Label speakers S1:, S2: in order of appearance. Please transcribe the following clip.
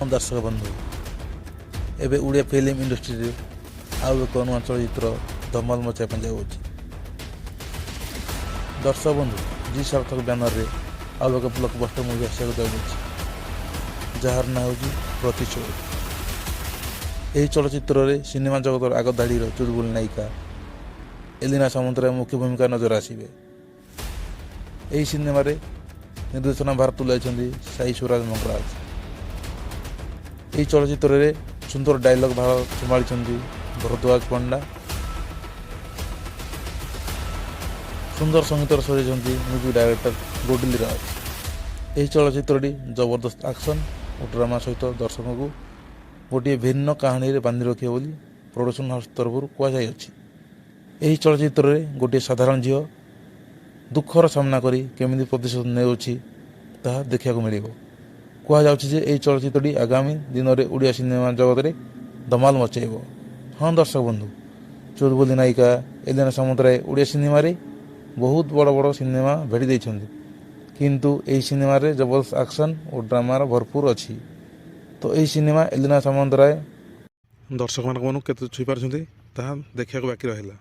S1: दर्शक बंधु एवं ओडिया फिल्म इंडस्ट्री आउ एक नुआ चलचित्र धमाल मचाई जाऊँगी। दर्शक बंधु जी सार्थक बैनर रे आउ एक ब्लॉकबस्टर मूवी आसा जाऊँगी जार ना हूँ प्रतिशोध। यही चलचित्र रे सिनेमा जगत आगधाड़ी चुलबुल नायिका एलिना सामंतराय मुख्य भूमिका नजर आसवे। यही सिनेमा रे निर्देशना भार तुलाई साई स्वराज मंगराज। यही चलचित्र रे सुंदर डायलॉग भाव संभाली भरद्वाज पंडा। सुंदर संगीत सजाई म्यूजिक डायरेक्टर गोडिल राज। यही चलचित्र जबरदस्त एक्शन और ड्रामा सहित दर्शक को गोटे भिन्न कहानी बांधि रखे बोली प्रोडक्शन हाउस तरफ कहुई। यही चलचित्र में गोटे साधारण झील दुखर सामना करी केमिति प्रतिशोध नेउछि ताहा देखा मिल। कहुई यही चलचित्र आगामी दिन में ओडिया सिनेमा जगत में धमाल मचाइब। हाँ दर्शक बंधु, चुलबुली नायिका एलिना सामंतराय ओडिया सिनेमा रे बहुत बड़ बड़ सिनेमा भेटी देइछन्ति, किंतु यही सिनेमा रे जबरदस्त एक्शन और ड्रामार भरपूर अच्छी। तो यही सिनेमा एलिना सामंतराय दर्शक मान के छुई पार्टी देखा बाकी रहा।